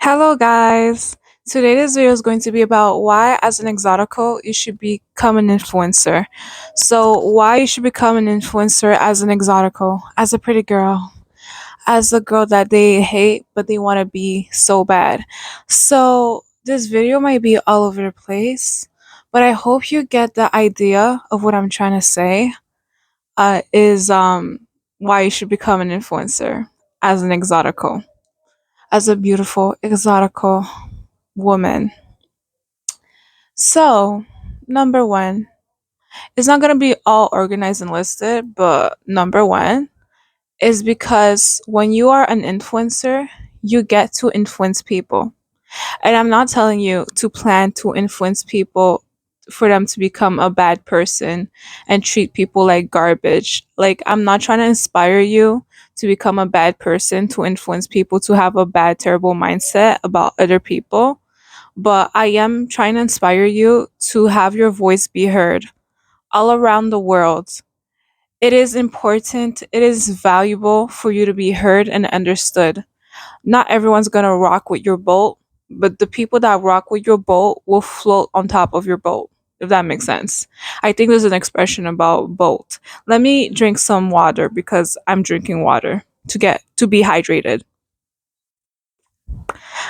Hello, guys. Today, this video is going to be about why, as an exotical, you should become an influencer. So, why you should become an influencer as an exotical, as a pretty girl, as a girl that they hate but they want to be so bad. So, this video might be all over the place, but I hope you get the idea of what I'm trying to say. Is why you should become an influencer as an exotical, as a beautiful exotical woman. So, number one, it's not going to be all organized and listed, but number one is because when you are an influencer, you get to influence people. And I'm not telling you to plan to influence people for them to become a bad person and treat people like garbage. Like, I'm not trying to inspire you to become a bad person, to influence people to have a bad, terrible mindset about other people, but I am trying to inspire you to have your voice be heard all around the world. It is important, it is valuable for you to be heard and understood. Not everyone's going to rock with your boat, but the people that rock with your boat will float on top of your boat, if that makes sense. I think there's an expression about boat. Let me drink some water because I'm drinking water to be hydrated.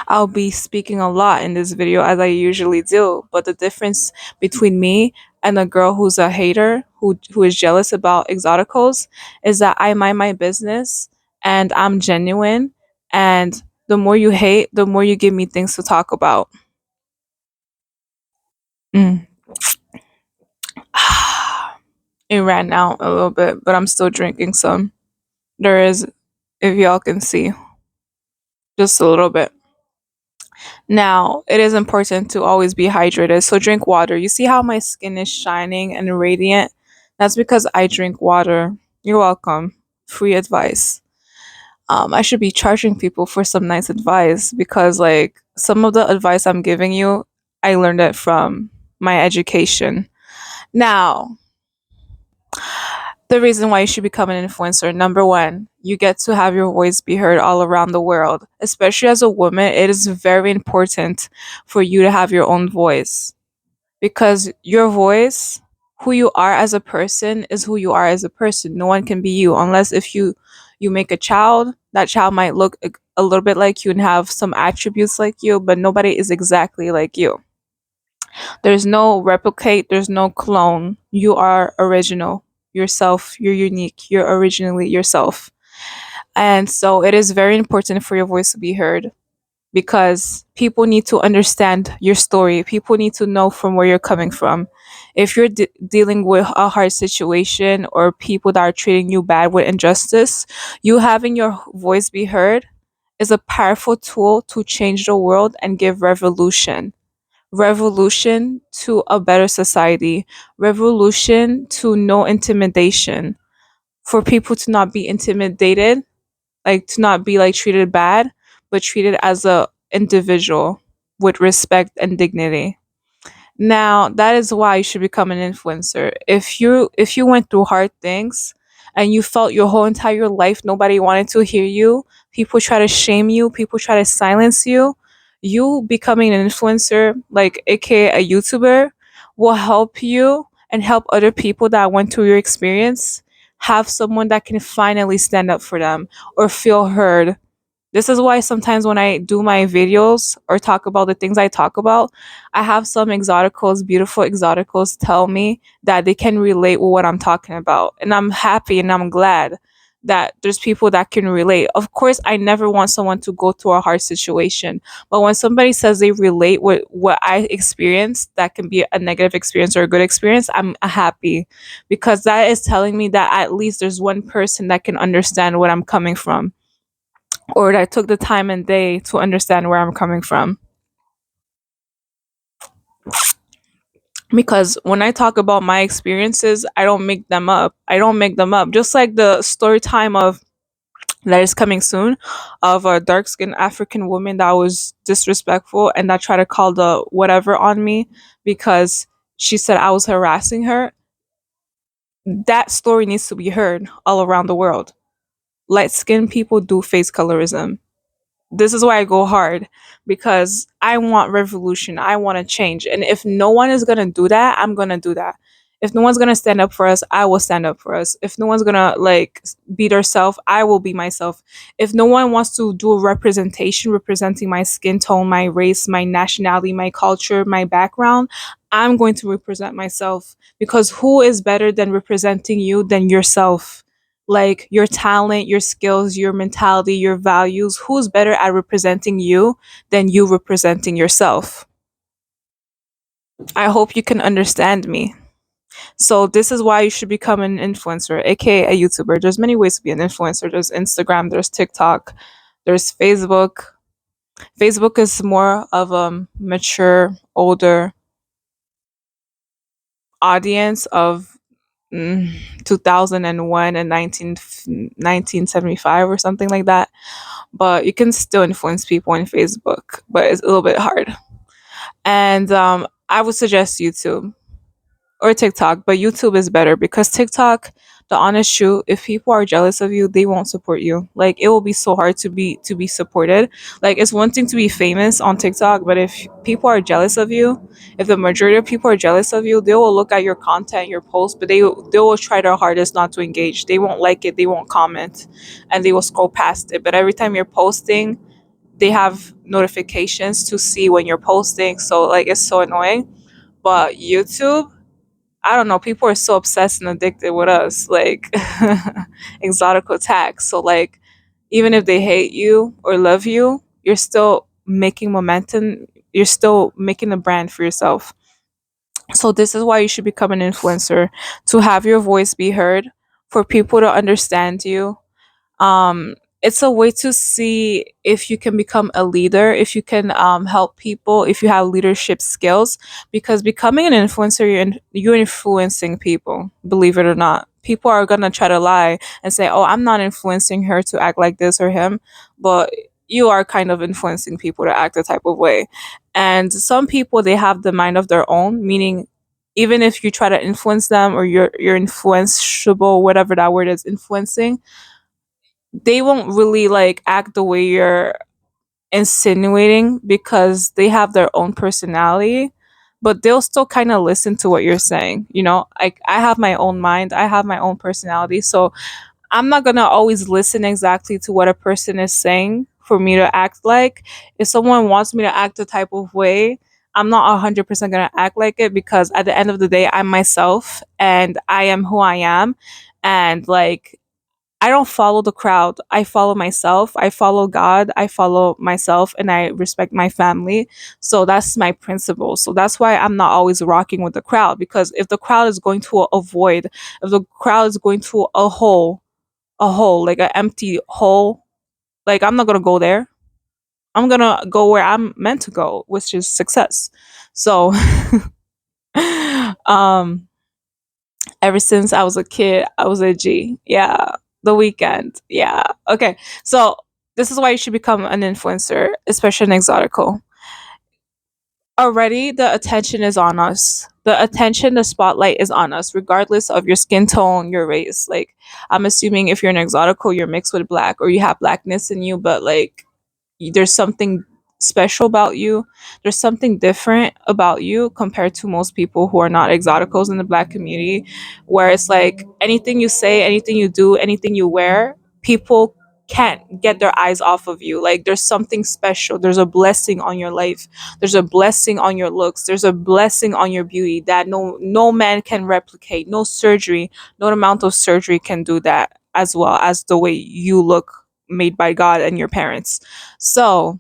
I'll be speaking a lot in this video as I usually do, but the difference between me and a girl who's a hater who is jealous about exoticals is that I mind my business and I'm genuine, and the more you hate, the more you give me things to talk about. Mm. It ran out a little bit, but I'm still drinking some. There is, if y'all can see, just a little bit. Now, it is important to always be hydrated, so drink water. You see how my skin is shining and radiant? That's because I drink water. You're welcome. Free advice. I should be charging people for some nice advice because, like, some of the advice I'm giving you, I learned it from my education. Now, the reason why you should become an influencer, number one, you get to have your voice be heard all around the world. Especially as a woman, it is very important for you to have your own voice because your voice, who you are as a person, is who you are as a person. No one can be you unless if you make a child, that child might look a little bit like you and have some attributes like you, but nobody is exactly like you. There's no replicate, there's no clone. You are original yourself, you're unique, you're originally yourself. And so it is very important for your voice to be heard because people need to understand your story. People need to know from where you're coming from. If you're dealing with a hard situation or people that are treating you bad with injustice, you having your voice be heard is a powerful tool to change the world and give revolution to a better society, revolution to no intimidation, for people to not be intimidated, like to not be like treated bad, but treated as a individual with respect and dignity. Now, that is why you should become an influencer. If you went through hard things and you felt your whole entire life nobody wanted to hear you, people try to shame you, people try to silence you, you becoming an influencer, like aka a YouTuber, will help you and help other people that went through your experience have someone that can finally stand up for them or feel heard. This is why sometimes when I do my videos or talk about the things I talk about, I have some exoticals, beautiful exoticals, tell me that they can relate with what I'm talking about. And I'm happy and I'm glad that there's people that can relate. Of course, I never want someone to go through a hard situation. But when somebody says they relate with what I experienced, that can be a negative experience or a good experience, I'm happy because that is telling me that at least there's one person that can understand what I'm coming from or that took the time and day to understand where I'm coming from. Because when I talk about my experiences, I don't make them up. I don't make them up. Just like the story time of that is coming soon of a dark skinned African woman that was disrespectful and that tried to call the whatever on me because she said I was harassing her. That story needs to be heard all around the world. Light skinned people do face colorism. This is why I go hard, because I want revolution. I want to change. And if no one is going to do that, I'm going to do that. If no one's going to stand up for us, I will stand up for us. If no one's going to like beat herself, I will be myself. If no one wants to do a representation representing my skin tone, my race, my nationality, my culture, my background, I'm going to represent myself, because who is better than representing you than yourself? Like your talent, your skills, your mentality, your values. Who's better at representing you than you representing yourself? I hope you can understand me. So this is why you should become an influencer, aka a YouTuber. There's many ways to be an influencer. There's Instagram, there's TikTok, there's Facebook. Facebook is more of a mature, older audience of 2001 and 1975 or something like that. But you can still influence people on Facebook, but it's a little bit hard. And I would suggest YouTube or TikTok, but YouTube is better because TikTok, the honest truth, if people are jealous of you, they won't support you. Like it will be so hard to be supported. Like it's one thing to be famous on TikTok, but if people are jealous of you, if the majority of people are jealous of you, they will look at your content, your posts, but they will try their hardest not to engage. They won't like it, they won't comment, and they will scroll past it. But every time you're posting, they have notifications to see when you're posting. So like it's so annoying. But YouTube, I don't know, people are so obsessed and addicted with us, like exotical tax. So like even if they hate you or love you, you're still making momentum, you're still making a brand for yourself. So this is why you should become an influencer, to have your voice be heard, for people to understand you. It's a way to see if you can become a leader, if you can help people, if you have leadership skills. Because becoming an influencer, you're influencing people, believe it or not. People are gonna try to lie and say, oh, I'm not influencing her to act like this or him, but you are kind of influencing people to act a type of way. And some people, they have the mind of their own, meaning even if you try to influence them, or you're influenceable, whatever that word is, influencing, they won't really like act the way you're insinuating, because they have their own personality, but they'll still kind of listen to what you're saying. Like I have my own mind, I have my own personality, so I'm not gonna always listen exactly to what a person is saying for me to act like. If someone wants me to act a type of way, I'm not 100% gonna act like it, because at the end of the day, I'm myself and I am who I am. And like, I don't follow the crowd. I follow myself. I follow God. I follow myself, and I respect my family. So that's my principle. So that's why I'm not always rocking with the crowd, because if the crowd is going to a void, if the crowd is going to a hole, like an empty hole, like I'm not going to go there. I'm going to go where I'm meant to go, which is success. So um ever since I was a kid, I was a G. Yeah. The weekend. Yeah. Okay. So this is why you should become an influencer, especially an exotical. Already the attention is on us. The spotlight is on us, regardless of your skin tone, your race. Like I'm assuming if you're an exotical, you're mixed with black, or you have blackness in you, but like there's something special about you. There's something different about you compared to most people who are not exoticals in the black community, where it's like anything you say, anything you do, anything you wear, people can't get their eyes off of you. Like there's something special. There's a blessing on your life. There's a blessing on your looks. There's a blessing on your beauty that no man can replicate. No surgery, no amount of surgery can do that, as well as the way you look, made by God and your parents. So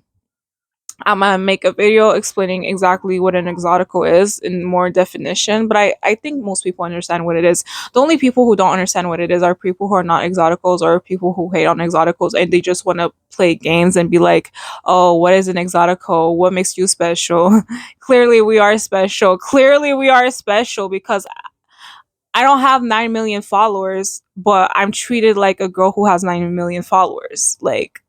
I'm gonna make a video explaining exactly what an exotical is in more definition, but I think most people understand what it is. The only people who don't understand what it is are people who are not exoticals, or people who hate on exoticals, and they just want to play games and be like, oh, what is an exotical? What makes you special? Clearly we are special. Clearly we are special, because I don't have 9 million followers, but I'm treated like a girl who has 9 million followers. Like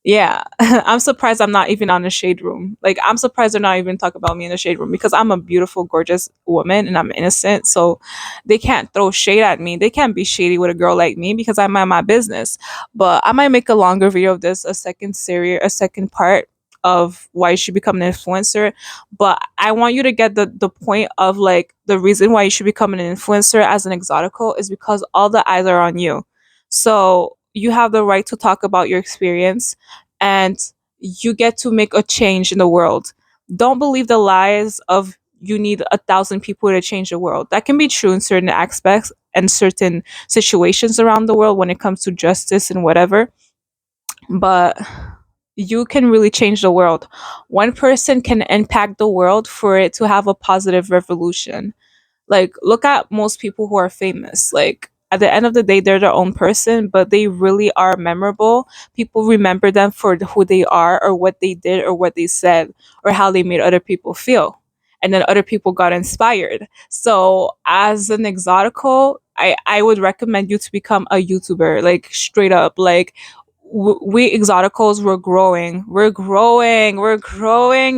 Yeah, I'm surprised I'm not even on the shade room. Like, I'm surprised they're not even talking about me in the shade room because I'm a beautiful, gorgeous woman and I'm innocent. So they can't throw shade at me. They can't be shady with a girl like me because I mind my business. But I might make a longer video of this, a second series, a second part of why you should become an influencer. But I want you to get the point of like the reason why you should become an influencer as an exotical is because all the eyes are on you. So you have the right to talk about your experience and you get to make a change in the world. Don't believe the lies of you need 1,000 people to change the world. That can be true in certain aspects and certain situations around the world when it comes to justice and whatever. But you can really change the world. One person can impact the world for it to have a positive revolution. Like, look at most people who are famous. Like, at the end of the day, they're their own person, but they really are memorable. People remember them for who they are, or what they did, or what they said, or how they made other people feel. And then other people got inspired. So, as an exotical, I would recommend you to become a YouTuber, like straight up. Like, we exoticals, we're growing. We're growing,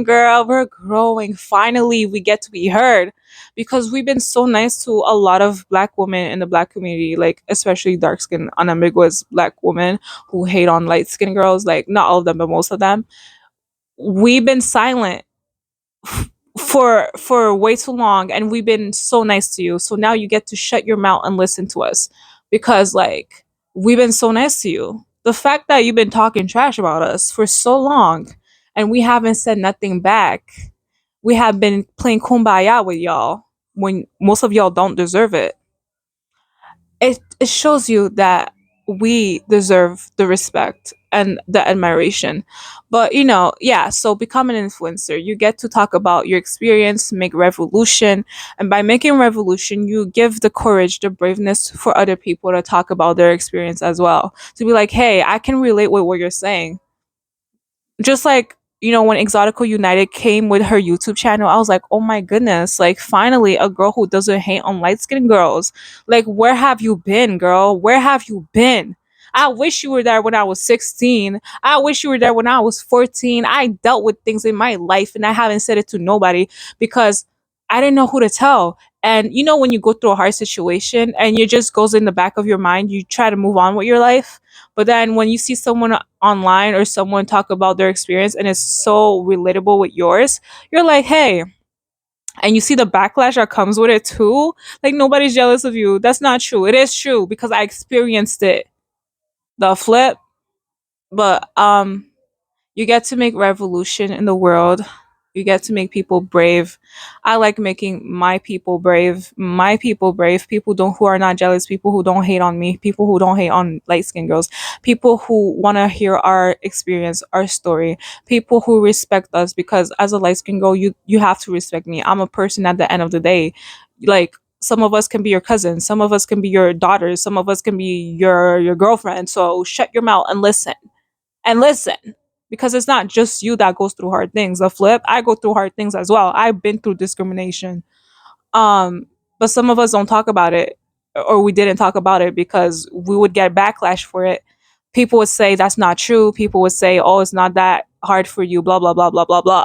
girl. We're growing. Finally, we get to be heard because we've been so nice to a lot of black women in the black community, like especially dark skinned unambiguous black women who hate on light skinned girls, like not all of them but most of them. We've been silent for way too long and we've been so nice to you. So now you get to shut your mouth and listen to us because like we've been so nice to you. The fact that you've been talking trash about us for so long and we haven't said nothing back. We have been playing kumbaya with y'all when most of y'all don't deserve it. It shows you that we deserve the respect and the admiration. But yeah, so become an influencer. You get to talk about your experience, make revolution, and by making revolution, you give the courage, the braveness for other people to talk about their experience as well. To be like, hey, I can relate with what you're saying. Just like when Exotical United came with her YouTube channel, I was like, oh my goodness, like finally a girl who doesn't hate on light skinned girls. Like, where have you been, girl? Where have you been? I wish you were there when I was 16. I wish you were there when I was 14. I dealt with things in my life and I haven't said it to nobody because I didn't know who to tell. And when you go through a hard situation and it just goes in the back of your mind, you try to move on with your life. But then when you see someone online or someone talk about their experience and it's so relatable with yours, you're like, hey, and you see the backlash that comes with it too. Like, nobody's jealous of you. That's not true. It is true because I experienced it. The flip. But you get to make revolution in the world. You get to make people brave. I like making my people brave. My people brave. People don't who are not jealous. People who don't hate on me. People who don't hate on light skinned girls. People who want to hear our experience, our story. People who respect us because as a light skinned girl, you have to respect me. I'm a person at the end of the day. Like, some of us can be your cousins. Some of us can be your daughters. Some of us can be your girlfriend. So shut your mouth and listen because it's not just you that goes through hard things. The flip, I go through hard things as well. I've been through discrimination. um but some of us don't talk about it, or we didn't talk about it because we would get backlash for it. People would say that's not true. People would say, oh, it's not that hard for you, blah blah blah blah blah blah.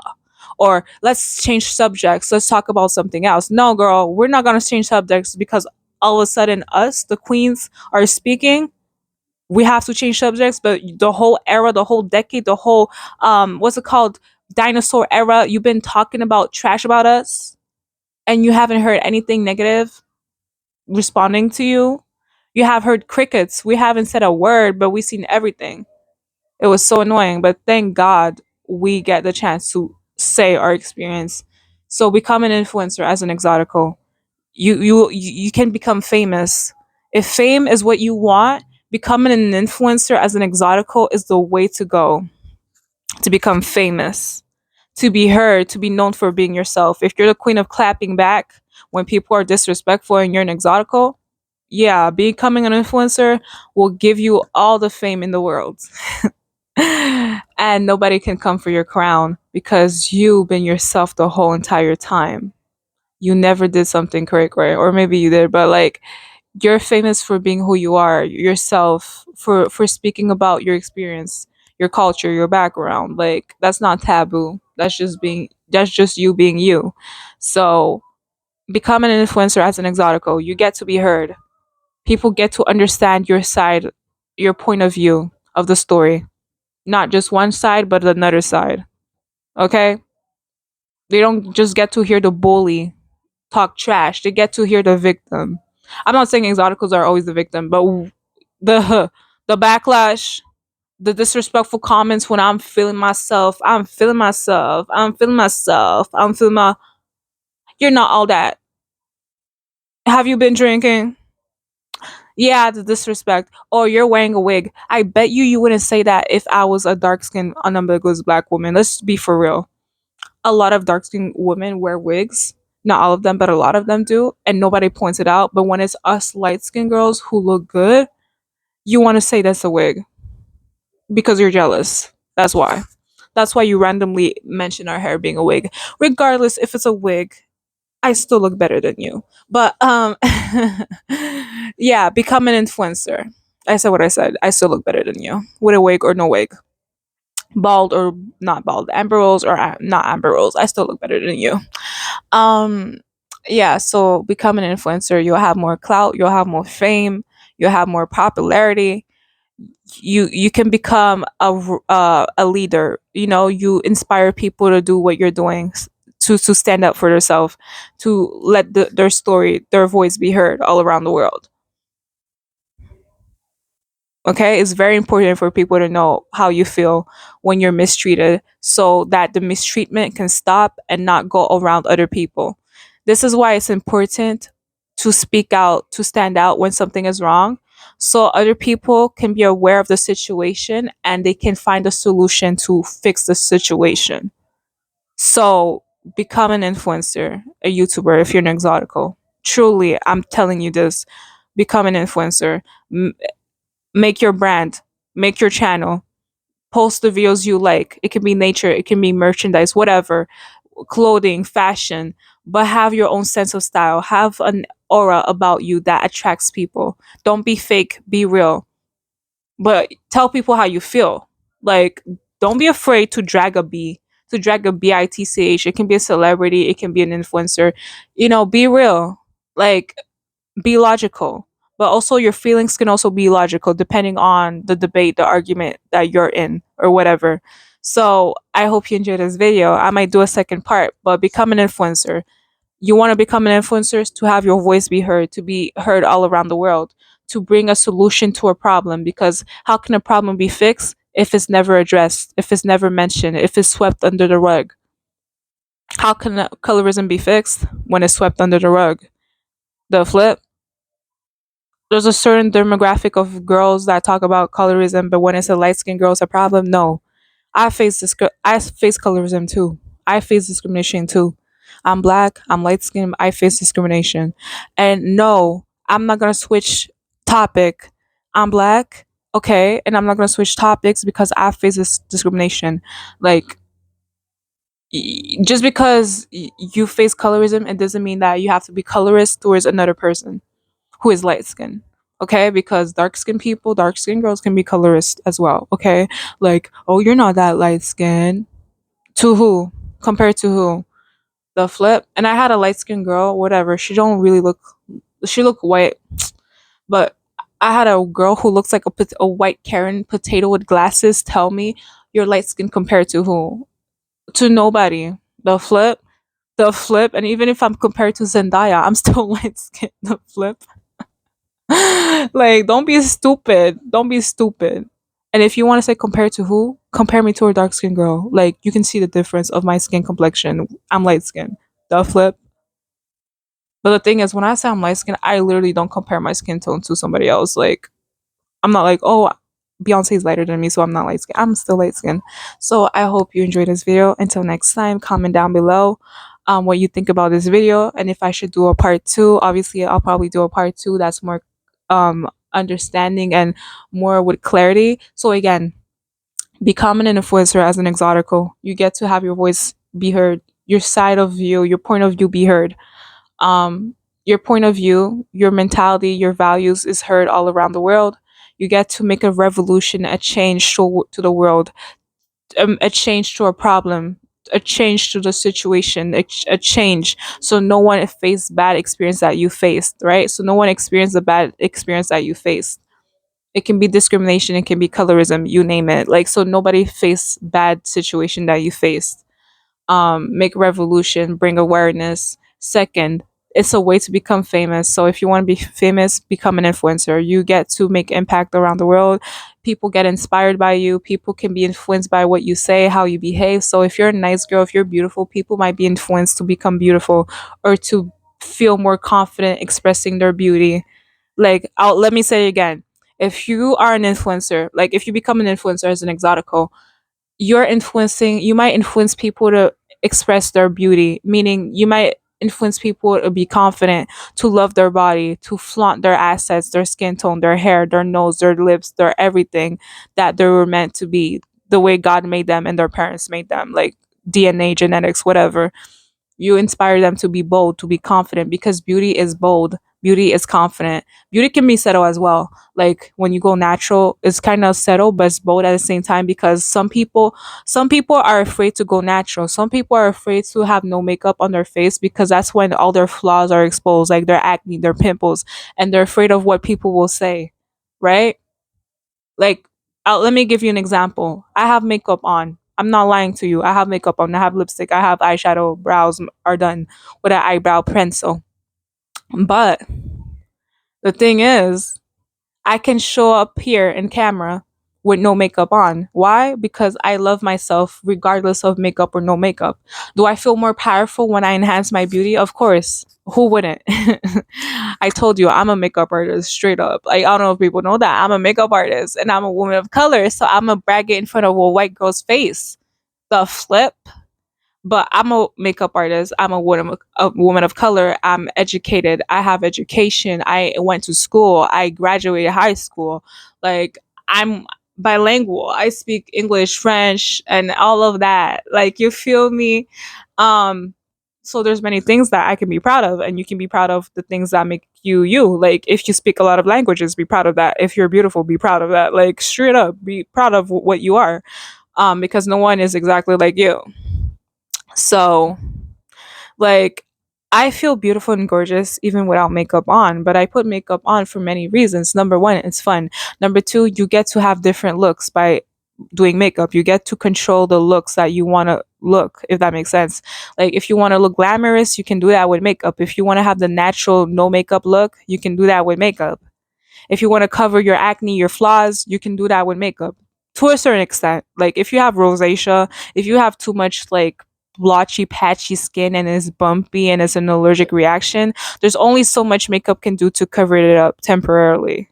Or let's change subjects, let's talk about something else. No, girl, we're not going to change subjects because all of a sudden us the queens are speaking. We have to change subjects, but the whole era, the whole decade, the whole what's it called, dinosaur era, you've been talking about trash about us and you haven't heard anything negative responding to you. You have heard crickets. We haven't said a word, but we've seen everything. It was so annoying, but thank God we get the chance to say our experience. So become an influencer as an exotical. You can become famous. If fame is what you want, becoming an influencer as an exotical is the way to go to become famous, to be heard, to be known for being yourself. If you're the queen of clapping back when people are disrespectful and you're an exotical, yeah, becoming an influencer will give you all the fame in the world. And nobody can come for your crown because you've been yourself the whole entire time. You never did something correct, right? Or maybe you did, but like, you're famous for being who you are, yourself, for speaking about your experience. your culture, your background. Like that's not taboo. That's just you being you. So become an influencer as an exotical. You get to be heard. People get to understand your side, your point of view of the story. Not just one side, but another side. Okay? They don't just get to hear the bully talk trash. They get to hear the victim. I'm not saying exoticals are always the victim, but the the backlash, the disrespectful comments when I'm feeling myself, I'm feeling my. You're not all that. Have you been drinking? Yeah, the disrespect. Or you're wearing a wig. I bet you wouldn't say that if I was a dark skinned, unambiguous black woman. Let's be for real. A lot of dark skinned women wear wigs. Not all of them, but a lot of them do. And nobody points it out. But when it's us light skinned girls who look good, you want to say that's a wig because you're jealous. That's why. That's why you randomly mention our hair being a wig. Regardless if it's a wig, I still look better than you. But yeah, become an influencer. I said what I said. I still look better than you with a wig or no wig, bald or not bald, amber rolls or not amber rolls. I still look better than you. Um, yeah. So become an influencer. You'll have more clout. You'll have more fame. You'll have more popularity. You can become a leader. You know, you inspire people to do what you're doing, to stand up for themselves, to let their story, their voice be heard all around the world. Okay, it's very important for people to know how you feel when you're mistreated so that the mistreatment can stop and not go around other people. This is why it's important to speak out, to stand out when something is wrong, so other people can be aware of the situation and they can find a solution to fix the situation. So become an influencer, a YouTuber if you're an exotical. Truly, I'm telling you this. Become an influencer. Make your brand, make your channel, post the videos you like. It can be nature, it can be merchandise, whatever, clothing, fashion, but have your own sense of style. Have an aura about you that attracts people. Don't be fake, be real. But tell people how you feel. Like, don't be afraid to drag a B, to drag a bitch. It can be a celebrity, it can be an influencer. You know, be real. Like, be logical, but also your feelings can also be logical depending on the debate, the argument that you're in or whatever. So I hope you enjoyed this video. I might do a second part, but become an influencer. You want to become an influencer to have your voice be heard, to be heard all around the world, to bring a solution to a problem, because how can a problem be fixed if it's never addressed, if it's never mentioned, if it's swept under the rug? How can colorism be fixed when it's swept under the rug? The flip, there's a certain demographic of girls that talk about colorism, but when it's a light skinned girl, it's a problem. No, I face colorism too. I face discrimination too. I'm black. I'm light skinned. I face discrimination, and no, I'm not gonna switch topic. I'm black, okay, and I'm not gonna switch topics because I face this discrimination. Like, just because you face colorism, it doesn't mean that you have to be colorist towards another person who is light skinned. Okay, because dark skinned people, dark skinned girls can be colorist as well. Okay, like, oh, you're not that light skinned. To who? Compared to who? The flip. And I had a light skinned girl, whatever. She don't really look. She look white, but I had a girl who looks like a white Karen potato with glasses. Tell me you're light skinned compared to who? To nobody. The flip. The flip. And even if I'm compared to Zendaya, I'm still light skinned. The flip. Like, don't be stupid. Don't be stupid. And if you want to say compare to who, compare me to a dark skinned girl. Like, you can see the difference of my skin complexion. I'm light skinned. The flip. But the thing is, when I say I'm light skinned, I literally don't compare my skin tone to somebody else. Like, I'm not like, oh, Beyonce's lighter than me, so I'm not light skinned. I'm still light skinned. So I hope you enjoyed this video. Until next time, comment down below what you think about this video, and if I should do a part two. Obviously, I'll probably do a part two that's more understanding and more with clarity. So again, become an influencer as an exotical. You get to have your voice be heard, your side of view, your point of view be heard. Um, your point of view, your mentality, your values is heard all around the world. You get to make a revolution, a change to the world, a change to a problem, a change to the situation, a change so no one faced bad experience that you faced, right? So no one experienced the bad experience that you faced. It can be discrimination, it can be colorism, you name it. Like, so nobody faced bad situation that you faced. Make revolution, bring awareness. Second, it's a way to become famous. So if you want to be famous, become an influencer. You get to make impact around the world. People get inspired by you. People can be influenced by what you say, how you behave. So if you're a nice girl, if you're beautiful, people might be influenced to become beautiful or to feel more confident expressing their beauty. Like, let me say it again. If you are an influencer, like if you become an influencer as an exotical, you might influence people to express their beauty, meaning you might influence people to be confident, to love their body, to flaunt their assets, their skin tone, their hair, their nose, their lips, their everything that they were meant to be, the way God made them and their parents made them, like DNA, genetics, whatever. You inspire them to be bold, to be confident, because beauty is bold, beauty is confident. Beauty can be subtle as well. Like when you go natural, it's kind of subtle but it's bold at the same time, because some people are afraid to go natural. Some people are afraid to have no makeup on their face because that's when all their flaws are exposed, like their acne, their pimples, and they're afraid of what people will say, right? Like, let me give you an example. I have makeup on. I'm not lying to you. I have makeup on. I have lipstick. I have eyeshadow. Brows are done with an eyebrow pencil. But the thing is, I can show up here in camera with no makeup on. Why? Because I love myself regardless of makeup or no makeup. Do I feel more powerful when I enhance my beauty? Of course. Who wouldn't? I told you I'm a makeup artist straight up. Like, I don't know if people know that. I'm a makeup artist and I'm a woman of color. So I'm a brag it in front of a white girl's face. The flip. But I'm a makeup artist. I'm a woman of color. I'm educated. I have education. I went to school. I graduated high school. Like, I'm bilingual. I speak English, French, and all of that. Like, you feel me? Um so there's many things that I can be proud of, and you can be proud of the things that make you you. Like, if you speak a lot of languages, be proud of that. If you're beautiful, be proud of that. Like, straight up, be proud of what you are. Because no one is exactly like you. So, like, I feel beautiful and gorgeous even without makeup on, but I put makeup on for many reasons. Number one, it's fun. Number two, you get to have different looks by doing makeup. You get to control the looks that you want to look, if that makes sense. Like, if you want to look glamorous, you can do that with makeup. If you want to have the natural no makeup look, you can do that with makeup. If you want to cover your acne, your flaws, you can do that with makeup to a certain extent. Like, if you have rosacea, if you have too much like blotchy, patchy skin and it's bumpy and it's an allergic reaction, there's only so much makeup can do to cover it up temporarily.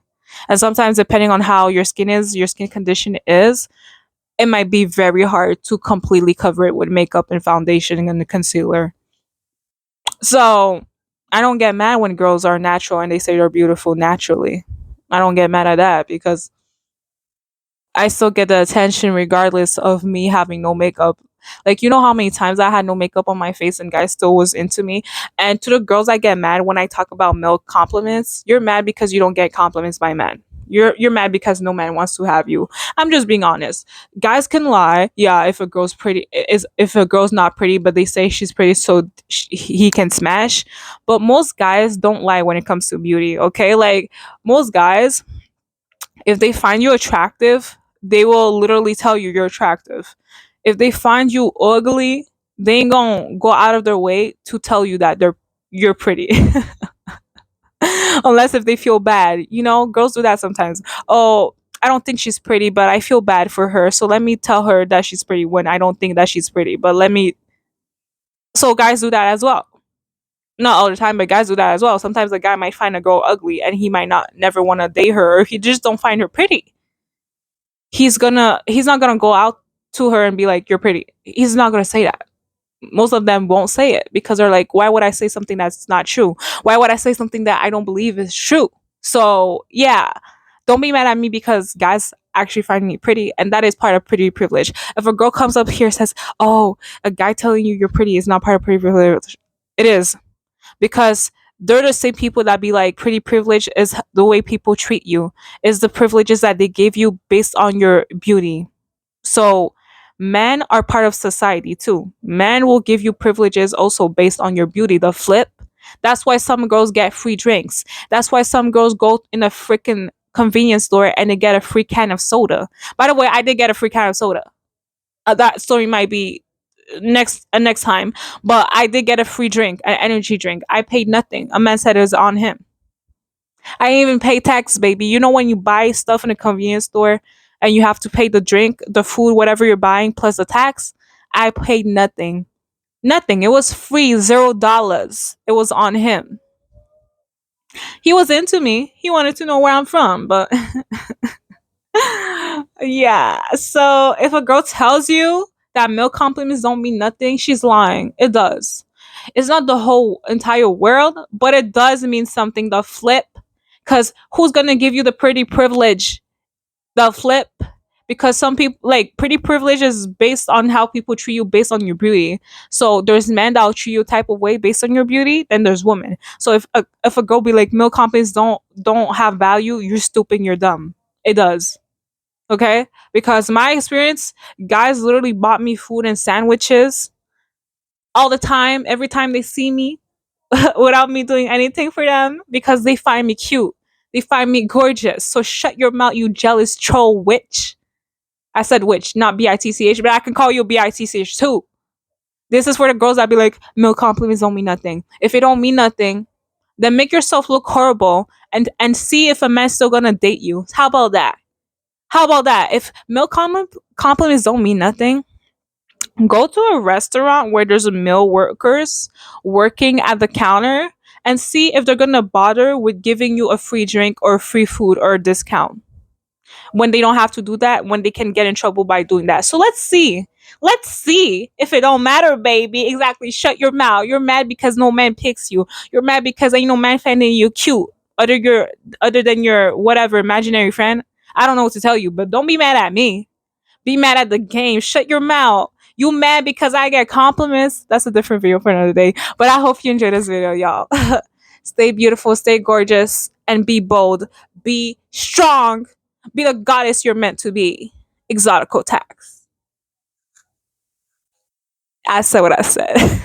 And sometimes, depending on how your skin is, your skin condition is, it might be very hard to completely cover it with makeup and foundation and the concealer. So I don't get mad when girls are natural and they say they're beautiful naturally. I don't get mad at that because I still get the attention regardless of me having no makeup. Like, you know how many times I had no makeup on my face and guys still was into me? And to the girls, I get mad when I talk about male compliments. You're mad because you don't get compliments by men. You're mad because no man wants to have you. I'm just being honest. Guys can lie. Yeah, if a girl's pretty, is if a girl's not pretty, but they say she's pretty, so he can smash. But most guys don't lie when it comes to beauty. Okay, like, most guys, if they find you attractive, they will literally tell you you're attractive. If they find you ugly, they ain't gonna go out of their way to tell you that you're pretty. Unless if they feel bad. You know, girls do that sometimes. Oh, I don't think she's pretty, but I feel bad for her. So let me tell her that she's pretty when I don't think that she's pretty. But let me So guys do that as well. Not all the time, but guys do that as well. Sometimes a guy might find a girl ugly and he might not never want to date her, or if he just don't find her pretty, he's not gonna go out to her and be like, you're pretty. He's not gonna say that. Most of them won't say it because they're like, why would I say something that's not true? Why would I say something that I don't believe is true? So yeah, don't be mad at me because guys actually find me pretty, and that is part of pretty privilege. If a girl comes up here and says, oh, a guy telling you you're pretty is not part of pretty privilege, it is. Because they're the same people that be like pretty privilege is the way people treat you, is the privileges that they give you based on your beauty. So men are part of society too. Men will give you privileges also based on your beauty. The flip. That's why some girls get free drinks. That's why some girls go in a freaking convenience store and they get a free can of soda. By the way, I did get a free can of soda. That story might be next time, but I did get a free drink, an energy drink. I paid nothing. A man said it was on him. I didn't even pay tax, baby. You know when you buy stuff in a convenience store and you have to pay the drink, the food, whatever you're buying plus the tax? I paid nothing. Nothing. It was free, $0. It was on him. He was into me. He wanted to know where I'm from, but yeah. So if a girl tells you that male compliments don't mean nothing, she's lying. It does. It's not the whole entire world, but it does mean something. The flip, because who's gonna give you the pretty privilege? The flip, because some people like pretty privilege is based on how people treat you based on your beauty. So there's men that'll treat you a type of way based on your beauty. Then there's women. So if a girl be like male compliments don't have value, you're stupid. You're dumb. It does. Okay, because my experience, guys literally bought me food and sandwiches all the time, every time they see me, without me doing anything for them because they find me cute. They find me gorgeous. So shut your mouth, you jealous troll witch. I said witch, not bitch, but I can call you bitch too. This is for the girls that be like, male compliments don't mean nothing. If it don't mean nothing, then make yourself look horrible and see if a man's still gonna date you. How about that? How about that? If compliments don't mean nothing, go to a restaurant where there's male workers working at the counter and see if they're gonna bother with giving you a free drink or free food or a discount when they don't have to do that, when they can get in trouble by doing that. So let's see. Let's see if it don't matter, baby. Exactly. Shut your mouth. You're mad because no man picks you. You're mad because ain't no man finding you cute. Other than your whatever imaginary friend. I don't know what to tell you, but don't be mad at me. Be mad at the game. Shut your mouth. You mad because I get compliments? That's a different video for another day. But I hope you enjoyed this video, y'all. Stay beautiful, stay gorgeous, and be bold. Be strong. Be the goddess you're meant to be. Exotical tax. I said what I said.